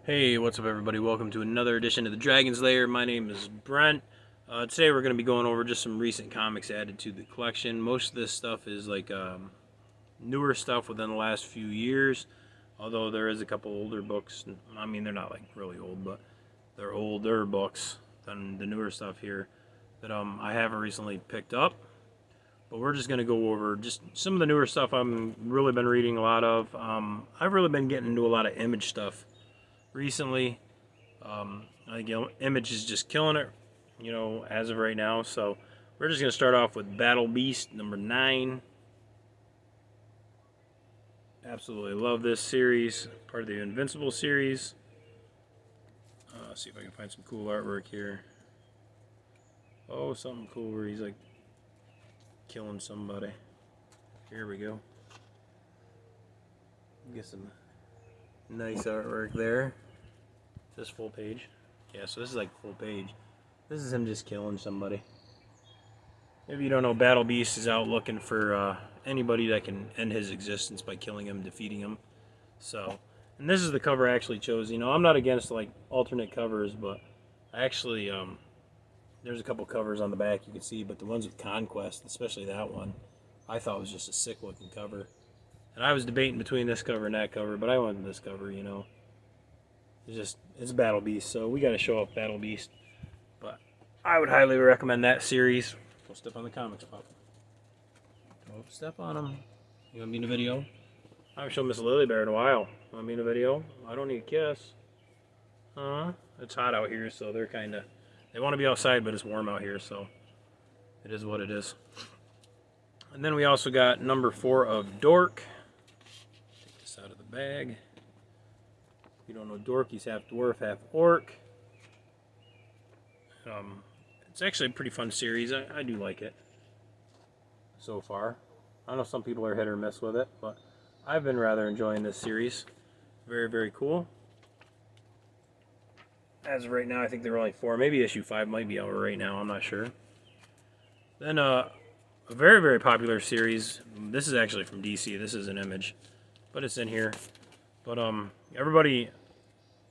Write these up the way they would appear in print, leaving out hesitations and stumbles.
Hey, what's up, everybody? Welcome to another edition of the Dragon's Lair. My name is Brent. Today we're going to be going over just some recent comics added to the collection. Most of this stuff is like newer stuff within the last few years, although there is a couple older books. I mean, they're not like really old, but they're older books than the newer stuff here that I haven't recently picked up. But we're just going to go over just some of the newer stuff I've really been reading a lot of. I've really been getting into a lot of Image stuff recently. I think Image is just killing it, as of right now. So we're just gonna start off with Battle Beast number 9. Absolutely love this series, part of the Invincible series. See if I can find some cool artwork here. Oh, something cool where he's like killing somebody. Here we go. Get some nice artwork there. This full page. Yeah, so this is like full page. This is him just killing somebody. If you don't know, Battle Beast is out looking for anybody that can end his existence by killing him, defeating him. So, and this is the cover I actually chose. I'm not against like alternate covers, but I actually there's a couple covers on the back you can see, but the ones with Conquest, especially that one, I thought was just a sick looking cover. And I was debating between this cover and that cover, but I wanted this cover. It's Battle Beast, so we got to show off Battle Beast. But I would highly recommend that series. Don't step on the comics, pup. Don't step on them. You want to be in a video? I haven't shown Miss Lily Bear in a while. Want to be in a video? I don't need a kiss. It's hot out here, so they want to be outside, but it's warm out here, so it is what it is. And then we also got number 4 of Dork. Take this out of the bag. If you don't know Dork, he's half dwarf, half orc. It's actually a pretty fun series. I do like it so far. I know some people are hit or miss with it, but I've been rather enjoying this series. Very, very cool. As of right now, I think there are only 4. Maybe issue 5 might be out right now. I'm not sure. Then a very, very popular series. This is actually from DC. This is an Image, but it's in here. But everybody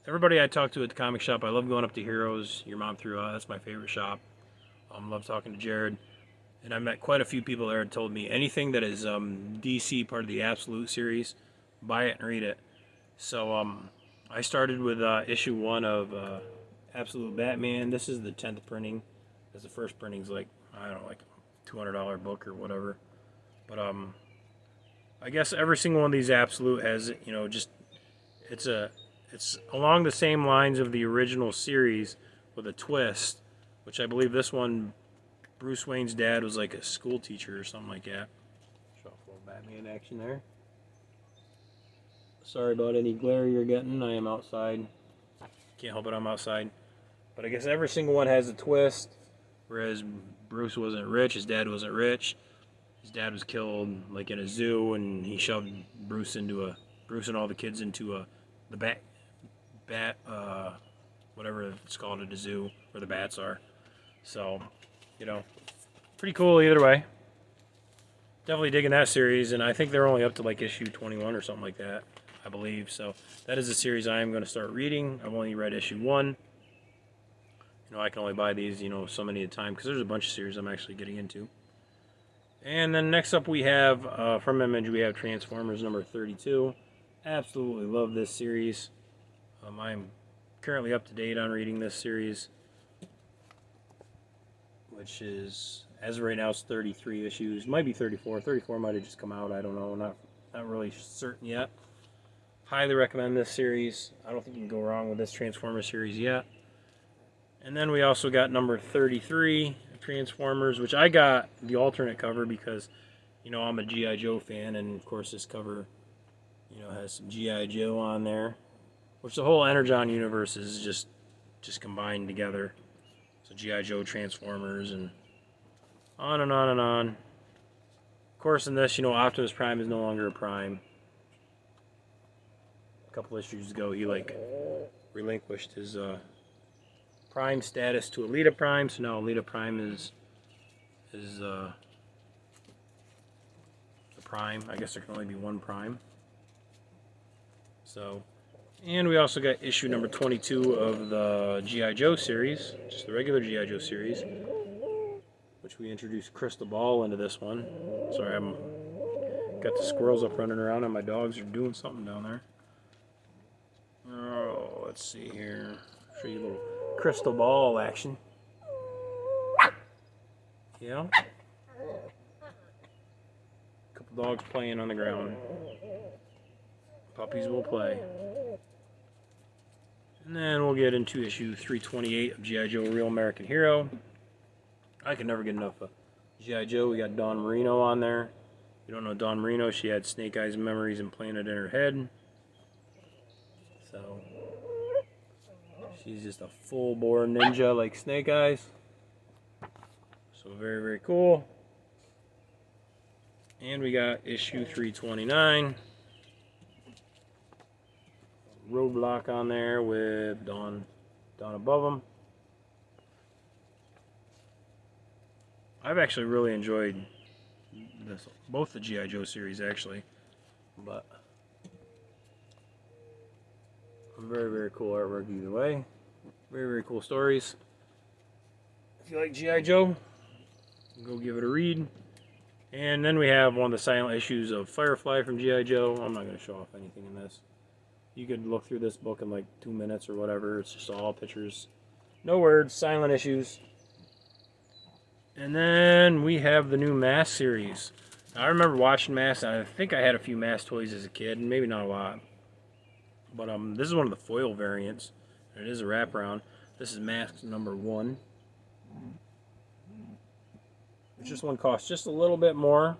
I talk to at the comic shop, I love going up to Heroes. Your Mom Threw Out. That's my favorite shop. Love talking to Jared. And I met quite a few people there and told me anything that is DC, part of the Absolute series, buy it and read it. So I started with issue 1 of Absolute Batman. This is the 10th printing. As the first printing's like, I don't know, like $200 book or whatever. But I guess every single one of these Absolute has, it's along the same lines of the original series with a twist, which I believe this one, Bruce Wayne's dad was like a school teacher or something like that. Show off a little Batman action there. Sorry about any glare you're getting. I am outside. Can't help it, I'm outside. But I guess every single one has a twist. Whereas Bruce wasn't rich, his dad wasn't rich. His dad was killed like in a zoo, and he shoved Bruce and all the kids into the bat whatever it's called at a zoo where the bats are. So, pretty cool either way. Definitely digging that series, and I think they're only up to like issue 21 or something like that, I believe. So that is a series I am going to start reading. I've only read issue 1. I can only buy these, so many at a time because there's a bunch of series I'm actually getting into. And then next up we have, from Image, we have Transformers number 32. Absolutely love this series. I'm currently up to date on reading this series, which is, as of right now, it's 33 issues. Might be 34. 34 might have just come out. I don't know. Not really certain yet. Highly recommend this series. I don't think you can go wrong with this Transformers series yet. And then we also got number 33, Transformers, which I got the alternate cover because, I'm a G.I. Joe fan, and of course this cover, has some G.I. Joe on there, which the whole Energon universe is just combined together. So G.I. Joe, Transformers, and on and on and on. Of course, in this, Optimus Prime is no longer a Prime. A couple issues ago, he relinquished his Prime status to Elita Prime, so now Elita Prime is the Prime. I guess there can only be one Prime. So, And we also got issue number 22 of the G.I. Joe series, just the regular G.I. Joe series, which we introduced Crystal Ball into this one. Sorry, I'm got the squirrels up running around and my dogs are doing something down there. Oh, let's see here. Show you a little Crystal Ball action. Yeah. Couple dogs playing on the ground. Puppies will play. And then we'll get into issue 328 of G.I. Joe Real American Hero. I can never get enough of G.I. Joe. We got Dawn Marino on there. If you don't know Dawn Marino, she had Snake Eyes memories implanted in her head. So, she's just a full-bore ninja like Snake Eyes. So very, very cool. And we got issue 329. Roadblock on there with Dawn above them. I've actually really enjoyed this, both the G.I. Joe series actually, but very, very cool artwork either way. Very, very cool stories. If you like G.I. Joe, go give it a read. And then we have one of the silent issues of Firefly from G.I. Joe. I'm not going to show off anything in this. You could look through this book in like 2 minutes or whatever. It's just all pictures. No words, silent issues. And then we have the new Mask series. I remember watching Mask. I think I had a few Mask toys as a kid, and maybe not a lot. But this is one of the foil variants. It is a wraparound. This is Mask number 1. This one costs just a little bit more.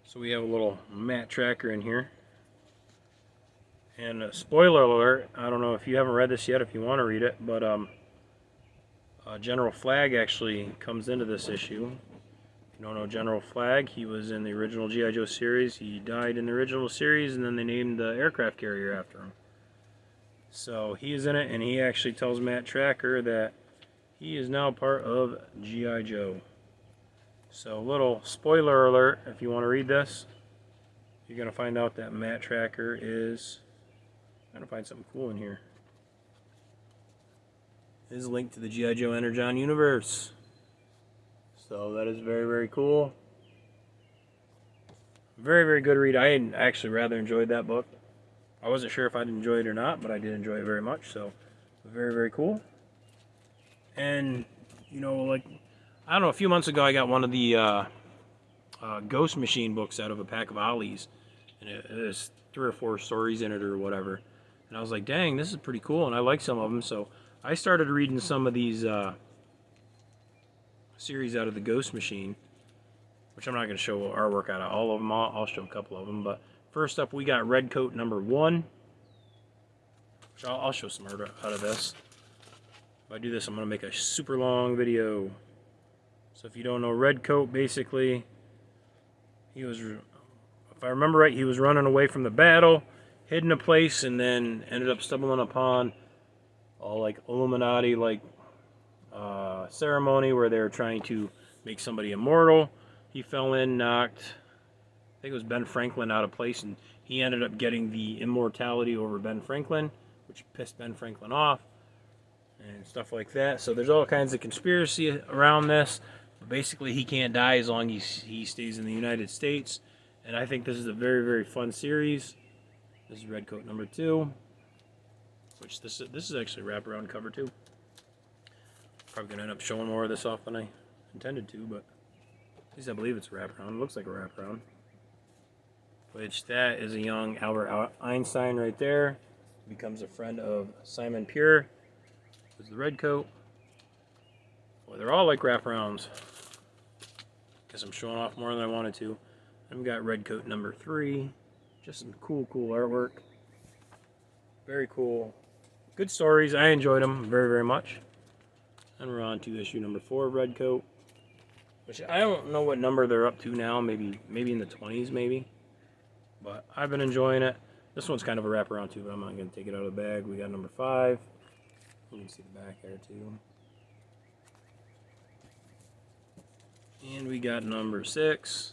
So we have a little mat tracker in here. And spoiler alert, I don't know if you haven't read this yet, if you want to read it, but General Flagg actually comes into this issue. If you don't know General Flagg, he was in the original G.I. Joe series. He died in the original series, and then they named the aircraft carrier after him. So he is in it, and he actually tells Matt Tracker that he is now part of G.I. Joe. So little spoiler alert, if you want to read this, you're going to find out that Matt Tracker is... I'm going to find something cool in here. Is linked to the G.I. Joe Energon universe. So that is very, very cool. Very, very good read. I actually rather enjoyed that book. I wasn't sure if I'd enjoy it or not, but I did enjoy it very much. So very, very cool. And, you know, like, I don't know, a few months ago I got one of the Ghost Machine books out of a pack of Ollies. And there's 3 or 4 stories in it or whatever. And I was like, dang, this is pretty cool. And I like some of them. So I started reading some of these series out of the Ghost Machine, which I'm not going to show artwork out of all of them. I'll show a couple of them. But first up, we got Redcoat number 1, which I'll show some art out of this. If I do this, I'm going to make a super long video. So if you don't know Redcoat, basically, he was, if I remember right, he was running away from the battle, hid in a place, and then ended up stumbling upon all like Illuminati like ceremony where they were trying to make somebody immortal. He fell in, knocked, I think it was Ben Franklin out of place, and he ended up getting the immortality over Ben Franklin, which pissed Ben Franklin off and stuff like that. So there's all kinds of conspiracy around this, but basically he can't die as long as he stays in the United States. And I think this is a very, very fun series. This is Redcoat number 2, which this is actually a wraparound cover too. Probably gonna end up showing more of this off than I intended to, but at least I believe it's a wraparound. It looks like a wraparound. Which that is a young Albert Einstein right there. He becomes a friend of Simon Pure, who's the Redcoat. Boy, they're all like wraparounds. Guess I'm showing off more than I wanted to. And we got Redcoat number 3. Just some cool, cool artwork. Very cool. Good stories. I enjoyed them very, very much. And we're on to issue number 4 of Redcoat, which I don't know what number they're up to now. Maybe in the 20s, maybe. But I've been enjoying it. This one's kind of a wraparound too, but I'm not going to take it out of the bag. We got number 5. You can see the back there too. And we got number 6.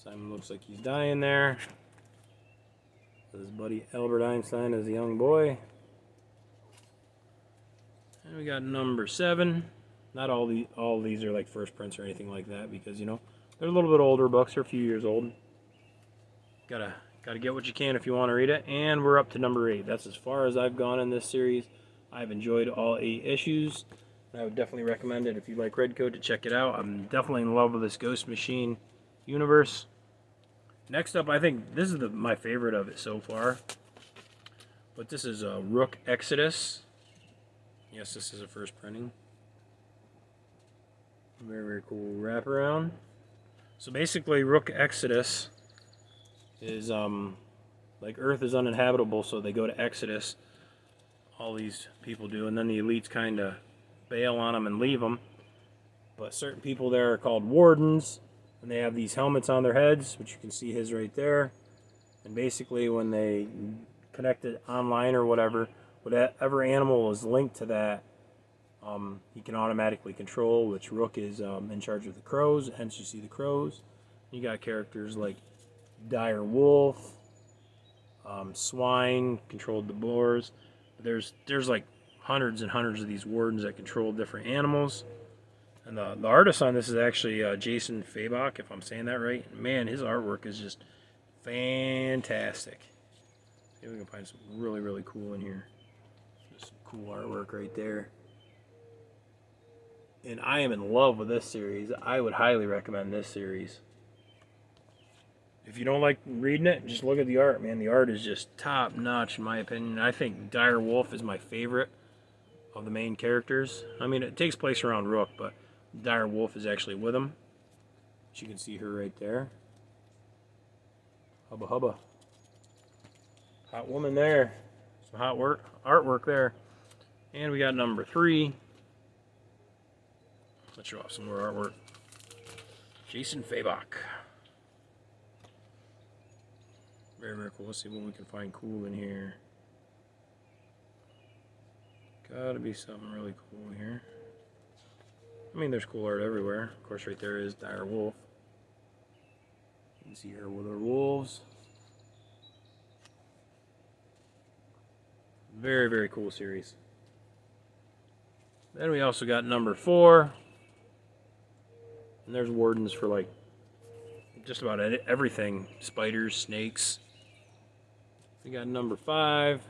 Simon looks like he's dying there. His buddy Albert Einstein as a young boy. And we got number 7. Not all these are like first prints or anything like that, because you know they're a little bit older books. They're a few years old. Gotta get what you can if you want to read it. And we're up to number 8. That's as far as I've gone in this series. I've enjoyed all 8 issues. I would definitely recommend it if you like Redcoat to check it out. I'm definitely in love with this Ghost Machine universe. Next up, I think this is my favorite of it so far. But this is Rook Exodus. Yes, this is a first printing. Very, very cool wraparound. So basically, Rook Exodus is like Earth is uninhabitable, so they go to Exodus. All these people do, and then the elites kind of bail on them and leave them. But certain people there are called wardens, and they have these helmets on their heads, which you can see his right there. And basically, when they connect it online or whatever animal is linked to that, he can automatically control, which Rook is in charge of the crows, hence you see the crows. You got characters like Dire Wolf, Swine controlled the boars. There's like hundreds and hundreds of these wardens that control different animals. And the artist on this is actually Jason Fabok, if I'm saying that right. Man, his artwork is just fantastic. See if we can find some really, really cool in here. Just some cool artwork right there. And I am in love with this series. I would highly recommend this series. If you don't like reading it, just look at the art, man. The art is just top notch in my opinion. I think Dire Wolf is my favorite of the main characters. I mean, it takes place around Rook, but Dire Wolf is actually with him. As you can see her right there. Hubba hubba. Hot woman there. Some hot artwork there. And we got number 3. Let's show off some more artwork. Jason Fabok. Very, very cool. Let's see what we can find cool in here. Gotta be something really cool here. I mean, there's cool art everywhere. Of course, right there is Dire Wolf. You can see her with her wolves. Very, very cool series. Then we also got number 4. And there's wardens for like just about everything. Spiders, snakes. We got number 5.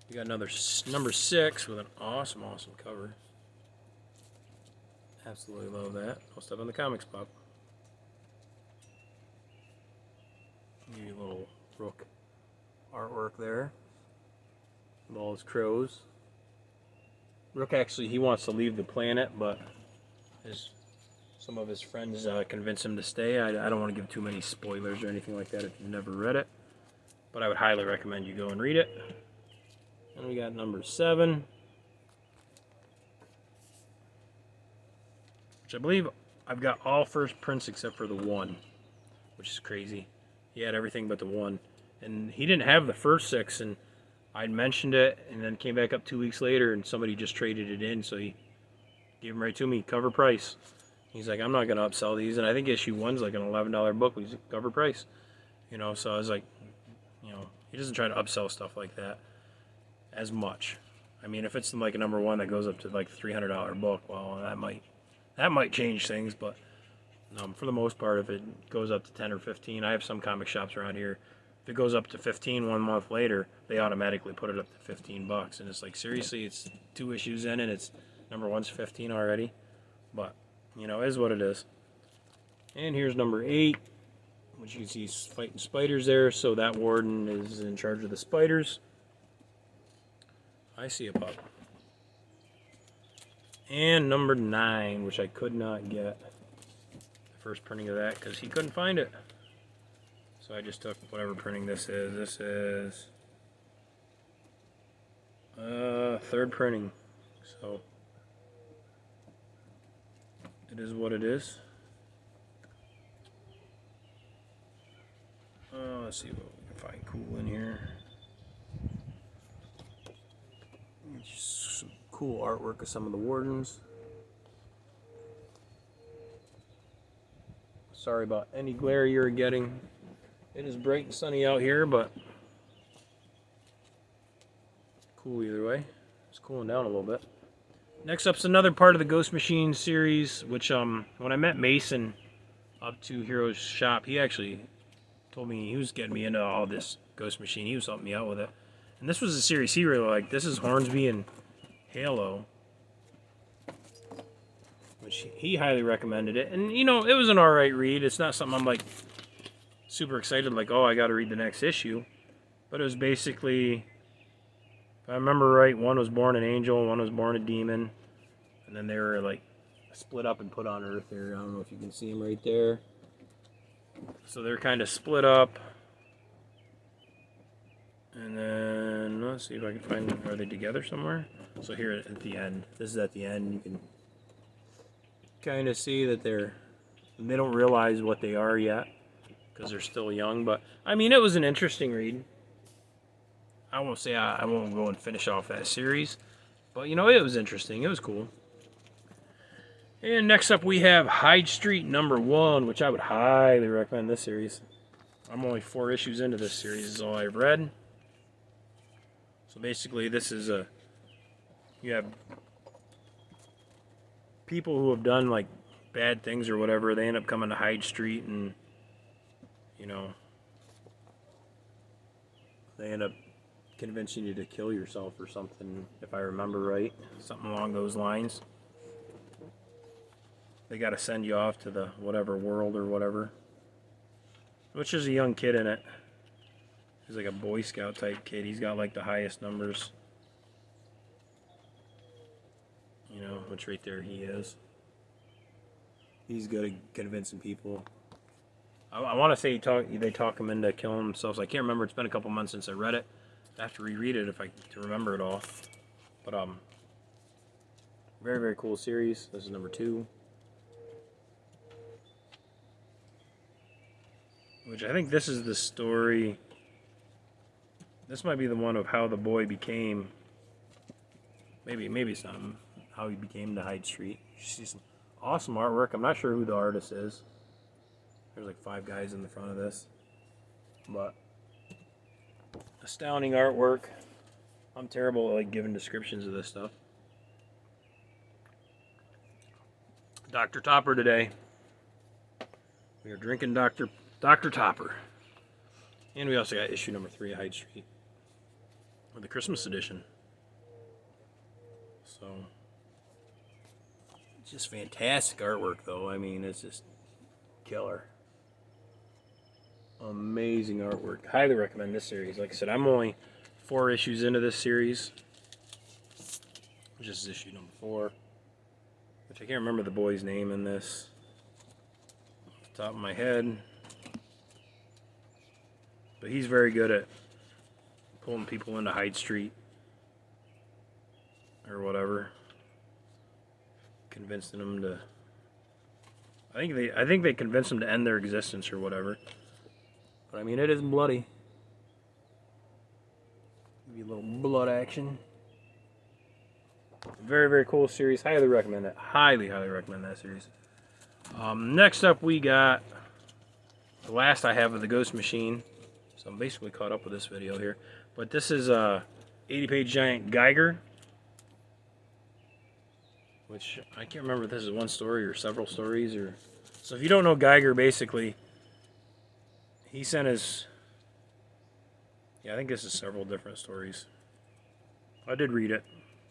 We got another number 6 with an awesome, awesome cover. Absolutely love that. I'll step on the comics pop. Give you a little Rook artwork there. With all his crows. Rook actually, he wants to leave the planet, but some of his friends convince him to stay. I don't want to give too many spoilers or anything like that if you've never read it. But I would highly recommend you go and read it. And we got number 7. Which I believe I've got all first prints except for the 1. Which is crazy. He had everything but the 1. And he didn't have the first 6, and I'd mentioned it, and then came back up 2 weeks later, and somebody just traded it in, so he gave them right to me, cover price. He's like, I'm not going to upsell these, and I think issue 1's like an $11 book, he's cover price. You know, so I was like, you know, he doesn't try to upsell stuff like that as much. I mean, if it's like a number 1 that goes up to like a $300 book, well, that might change things, but for the most part, if it goes up to 10 or 15, I have some comic shops around here. If it goes up to 15 1 month later, they automatically put it up to $15, and it's like, seriously, it's 2 issues in and it's number 1's 15 already. But you know, it is what it is. And here's number 8, which you can see fighting spiders there. So that warden is in charge of the spiders. I see a pup. And number 9, which I could not get the first printing of that because he couldn't find it. So I just took whatever printing this is. This is 3rd printing. So it is what it is. Let's see what we can find cool in here. Just some cool artwork of some of the wardens. Sorry about any glare you're getting. It is bright and sunny out here, but cool either way. It's cooling down a little bit. Next up's another part of the Ghost Machine series, which when I met Mason up to Hero's shop, he actually told me he was getting me into all this Ghost Machine. He was helping me out with it. And this was a series he really liked. This is Hornsby and Halo, which he highly recommended it. And, you know, it was an alright read. It's not something I'm, like, super excited, like, oh, I got to read the next issue. But it was basically, if I remember right, one was born an angel, one was born a demon. And then they were, like, split up and put on Earth there. I don't know if you can see them right there. So they're kind of split up. And then, let's see if I can find them. Are they together somewhere? So here at the end. This is at the end. You can kind of see that they don't realize what they are yet because they're still young. But, I mean, it was an interesting read. I won't say I won't go and finish off that series. But, you know, it was interesting. It was cool. And next up we have Hyde Street #1, which I would highly recommend this series. I'm only 4 issues into this series, is all I've read. So basically this is you have people who have done like bad things or whatever, they end up coming to Hyde Street and, you know, they end up convincing you to kill yourself or something, if I remember right. Something along those lines. They got to send you off to the whatever world or whatever. Which is a young kid in it. He's like a Boy Scout type kid. He's got like the highest numbers. You know, which right there he is. He's good at convincing people. I want to say they talk him into killing themselves. I can't remember. It's been a couple months since I read it. I have to reread it to remember it all. But very, very cool series. This is #2. Which I think this is the story. This might be the one of how the boy became. Maybe it's not how he became to Hyde Street. You see some awesome artwork. I'm not sure who the artist is. There's like 5 guys in the front of this. But astounding artwork. I'm terrible at like giving descriptions of this stuff. Dr. Topper today. We are drinking Dr. Topper. And we also got issue #3 of Hyde Street. Or the Christmas edition. So, it's just fantastic artwork though. I mean, it's just killer. Amazing artwork. Highly recommend this series. Like I said, I'm only 4 issues into this series. Which is issue #4. Which I can't remember the boy's name in this. Off the top of my head. But he's very good at pulling people into Hyde Street or whatever, convincing them to. I think they convinced them to end their existence or whatever. But I mean, it is bloody. Give you a little blood action. Very, very cool series. Highly recommend it. Highly, highly recommend that series. Next up, we got the last I have of the Ghost Machine. So I'm basically caught up with this video here. But this is a 80-page giant Geiger. Which, I can't remember if this is one story or several stories. So if you don't know Geiger, basically, he sent his. Yeah, I think this is several different stories. I did read it,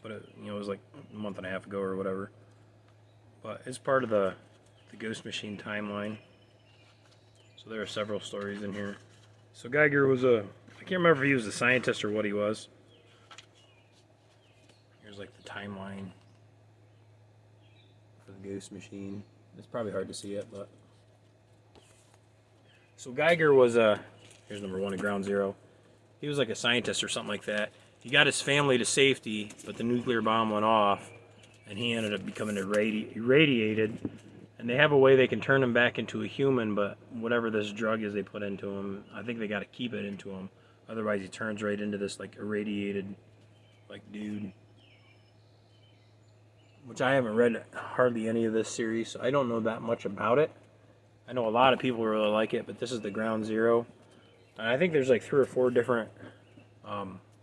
but it was like a month and a half ago or whatever. But it's part of the Ghost Machine timeline. So there are several stories in here. So Geiger was I can't remember if he was a scientist or what he was. Here's like the timeline for the Ghost Machine. It's probably hard to see it, but. So Geiger was here's #1 at Ground Zero. He was like a scientist or something like that. He got his family to safety, but the nuclear bomb went off, and he ended up becoming irradiated. And they have a way they can turn him back into a human, but whatever this drug is they put into him, I think they got to keep it into him. Otherwise, he turns right into this like irradiated, like dude. Which I haven't read hardly any of this series, so I don't know that much about it. I know a lot of people really like it, but this is the Ground Zero. And I think there's like 3 or 4 different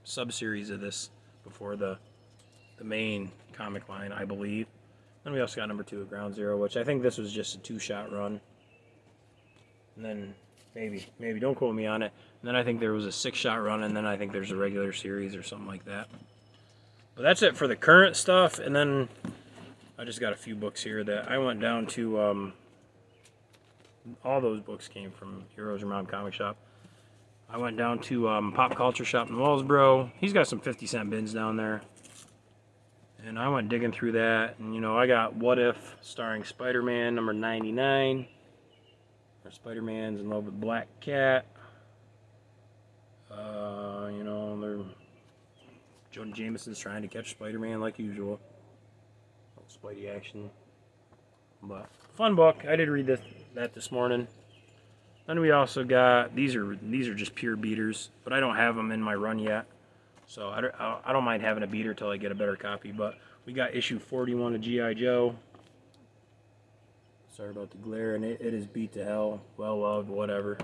sub-series of this before the main comic line, I believe. Then we also got number 2 at Ground Zero, which I think this was just a 2-shot run. And then maybe don't quote me on it. And then I think there was a 6-shot run, and then I think there's a regular series or something like that. But that's it for the current stuff. And then I just got a few books here that I went down to. All those books came from Heroes Your Mom Comic Shop. I went down to Pop Culture Shop in Wellsboro. He's got some 50-cent bins down there. And I went digging through that. And, you know, I got What If starring Spider-Man number 99. Or Spider-Man's in love with Black Cat. You know, Jonah Jameson's trying to catch Spider-Man like usual. Spidey action. But fun book. I did read that this morning. Then we also got these are just pure beaters, but I don't have them in my run yet, so I don't mind having a beater till I get a better copy. But we got issue 41 of G.I. Joe. Sorry about the glare, and it is beat to hell, well loved, whatever.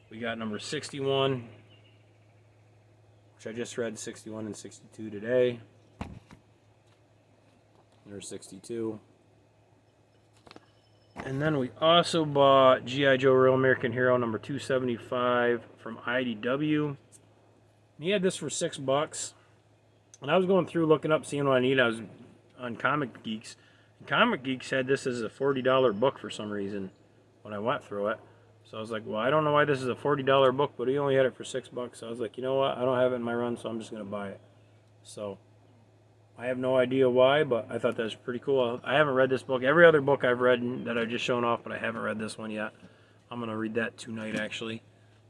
We got number 61, which I just read 61 and 62 today. There's 62. And then we also bought G.I. Joe Real American Hero number 275 from IDW. He had this for $6. And I was going through looking up, seeing what I need. I was on Comic Geeks. And Comic Geeks had this as a $40 book for some reason when I went through it. So I was like, well, I don't know why this is a $40 book, but he only had it for $6. So I was like, you know what? I don't have it in my run, so I'm just going to buy it. So I have no idea why, but I thought that was pretty cool. I haven't read this book. Every other book I've read that I've just shown off, but I haven't read this one yet. I'm going to read that tonight, actually,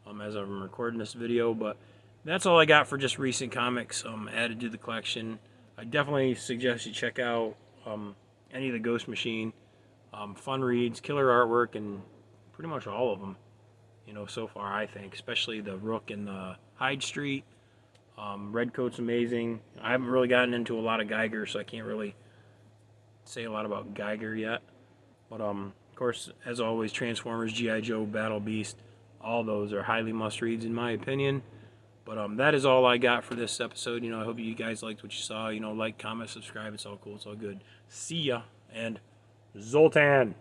as I'm recording this video. But that's all I got for just recent comics added to the collection. I definitely suggest you check out any of the Ghost Machine. Fun reads, killer artwork, and pretty much all of them, you know, so far, I think. Especially the Rook and the Hyde Street. Redcoat's amazing. I haven't really gotten into a lot of Geiger, so I can't really say a lot about Geiger yet. But, of course, as always, Transformers, G.I. Joe, Battle Beast, all those are highly must-reads in my opinion. But that is all I got for this episode. You know, I hope you guys liked what you saw. You know, like, comment, subscribe. It's all cool. It's all good. See ya. And Zoltan.